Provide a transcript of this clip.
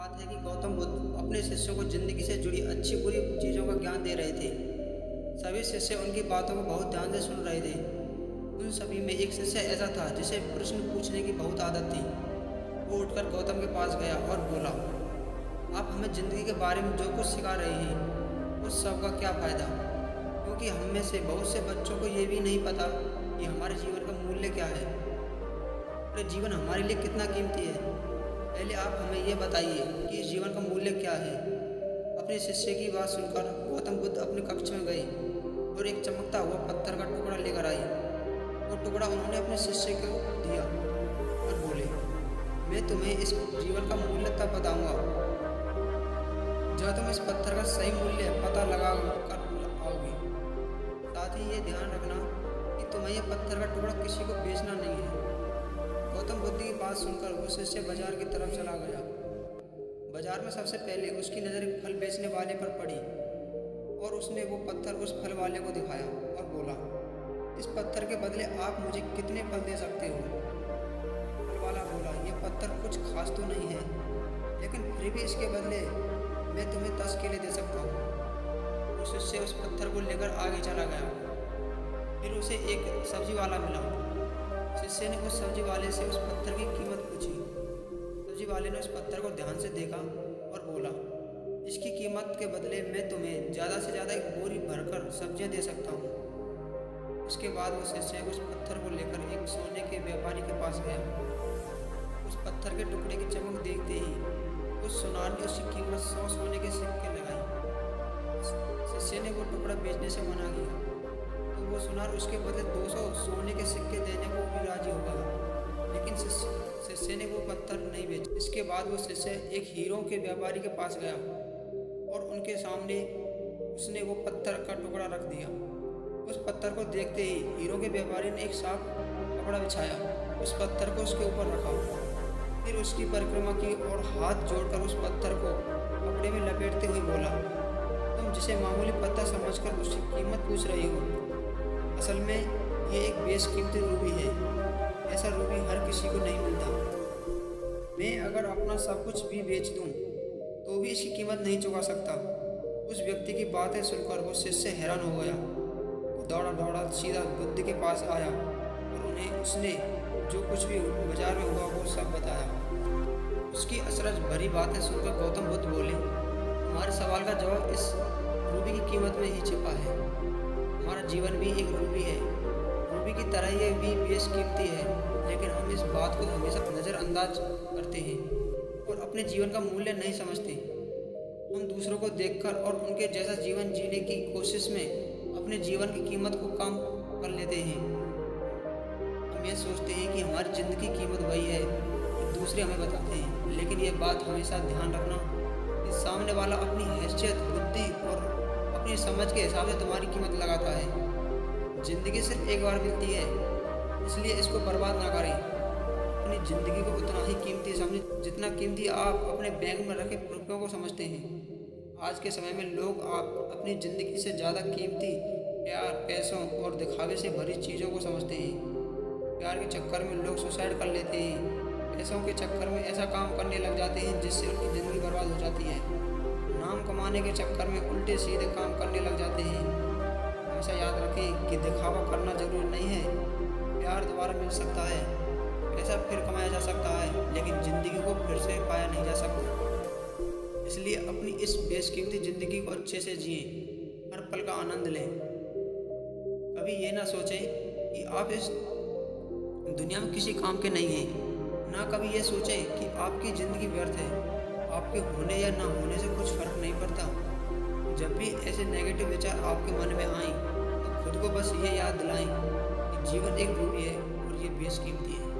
बात है कि गौतम बुद्ध अपने शिष्यों को जिंदगी से जुड़ी अच्छी बुरी चीज़ों का ज्ञान दे रहे थे। सभी शिष्य उनकी बातों को बहुत ध्यान से सुन रहे थे। उन सभी में एक शिष्य ऐसा था जिसे प्रश्न पूछने की बहुत आदत थी। वो उठकर गौतम के पास गया और बोला, आप हमें ज़िंदगी के बारे में जो कुछ सिखा रहे हैं उस सब का क्या फ़ायदा, क्योंकि हम में से बहुत से बच्चों को ये भी नहीं पता कि हमारे जीवन का मूल्य क्या है और जीवन हमारे लिए कितना कीमती है। पहले आप हमें यह बताइए कि इस जीवन का मूल्य क्या है। अपने शिष्य की बात सुनकर गौतम बुद्ध अपने कक्ष में गए और एक चमकता हुआ पत्थर का टुकड़ा लेकर आए। वो टुकड़ा उन्होंने अपने शिष्य को दिया और बोले, मैं तुम्हें इस जीवन का मूल्य तब बताऊंगा जब तुम इस पत्थर का सही मूल्य पता लगा कर आओगे। साथ ही ये ध्यान रखना कि तुम्हें यह पत्थर का टुकड़ा किसी को बेचना नहीं है। गौतम बुद्ध की बात सुनकर वो शिष्य बाजार की तरफ चला गया। बाजार में सबसे पहले उसकी नज़र एक फल बेचने वाले पर पड़ी और उसने वो पत्थर उस फल वाले को दिखाया और बोला, इस पत्थर के बदले आप मुझे कितने फल दे सकते हो। फल वाला बोला, यह पत्थर कुछ खास तो नहीं है, लेकिन फिर भी इसके बदले मैं तुम्हें 10 केले दे सकता हूँ। उस शिष्य उस पत्थर को लेकर आगे चला गया। फिर उसे एक सब्जी वाला मिला। शिष्य ने उस सब्जी वाले से उस पत्थर की कीमत पूछी। सब्जी वाले ने उस पत्थर को ध्यान से देखा और बोला, इसकी कीमत के बदले मैं तुम्हें ज़्यादा से ज़्यादा एक बोरी भरकर सब्जियां दे सकता हूँ। उसके बाद वो शिष्य उस पत्थर को लेकर एक सोने के व्यापारी के पास गया। उस पत्थर के टुकड़े की चमक देखते ही उस सुनार ने उसकी कीमत 100 सोने के सिक्के लगाई। शिष्य ने वो टुकड़ा बेचने से मना किया तो वो सुनार उसके बदले 200 सोने के सिक्के देने को भी राजी हो गया, लेकिन शिष्य ने वो पत्थर नहीं बेचा। इसके बाद वो शिष्य एक हीरों के व्यापारी के पास गया और उनके सामने उसने वो पत्थर का टुकड़ा रख दिया। उस पत्थर को देखते ही हीरों के व्यापारी ने एक साफ कपड़ा बिछाया, उस पत्थर को उसके ऊपर रखा, फिर उसकी परिक्रमा की और हाथ जोड़कर उस पत्थर को कपड़े में लपेटते हुए बोला, तुम जिसे मामूली पत्थर समझकर उसकी कीमत पूछ रही हो, असल में ये एक बेशकीमती रूबी है। ऐसा रूबी हर किसी को नहीं मिलता। मैं अगर अपना सब कुछ भी बेच दूं तो भी इसकी कीमत नहीं चुका सकता। उस व्यक्ति की बातें सुनकर वो शिष्य हैरान हो गया। वो दौड़ा दौड़ा सीधा बुद्ध के पास आया और उन्हें उसने जो कुछ भी बाजार में हुआ वो सब बताया। उसकी अचरज भरी बातें सुनकर गौतम बुद्ध बोले, हमारे सवाल का जवाब इस रूबी की कीमत में ही छिपा है। हमारा जीवन भी एक रूबी है। रूबी की तरह ये भी बेशकीमती है, लेकिन हम इस बात को हमेशा नज़रअंदाज करते हैं और अपने जीवन का मूल्य नहीं समझते। हम दूसरों को देखकर और उनके जैसा जीवन जीने की कोशिश में अपने जीवन की कीमत को कम कर लेते हैं। हम ये सोचते हैं कि हमारी ज़िंदगी की कीमत वही है जो दूसरे हमें बताते हैं, लेकिन ये बात हमेशा ध्यान रखना कि सामने वाला अपनी हैसियत, बुद्धि और अपनी समझ के हिसाब से तुम्हारी कीमत लगाता है। ज़िंदगी सिर्फ एक बार मिलती है, इसलिए इसको बर्बाद ना करें। अपनी ज़िंदगी को उतना ही कीमती समझें जितना कीमती आप अपने बैंक में रखे रुपयों को समझते हैं। आज के समय में लोग आप अपनी ज़िंदगी से ज़्यादा कीमती प्यार, पैसों और दिखावे से भरी चीज़ों को समझते हैं। प्यार के चक्कर में लोग सुसाइड कर लेते हैं। पैसों के चक्कर में ऐसा काम करने लग जाते हैं जिससे उनकी ज़िंदगी बर्बाद हो जाती है। नाम कमाने के चक्कर में उल्टे सीधे काम करने लग जाते हैं। हमेशा याद रखें कि दिखावा करना जरूरी नहीं है। प्यार दोबारा मिल सकता है, पैसा फिर कमाया जा सकता है, लेकिन ज़िंदगी को फिर से पाया नहीं जा सकता। इसलिए अपनी इस बेशकीमती ज़िंदगी को अच्छे से जिएं, हर पल का आनंद लें। कभी ये ना सोचें कि आप इस दुनिया में किसी काम के नहीं हैं। ना कभी ये सोचें कि आपकी ज़िंदगी व्यर्थ है। आपके होने या ना होने से कुछ फ़र्क नहीं पड़ता। जब भी ऐसे नेगेटिव विचार आपके मन में आएं तो खुद को बस ये याद दिलाएं कि जीवन एक रूबी है और ये बेशकीमती है।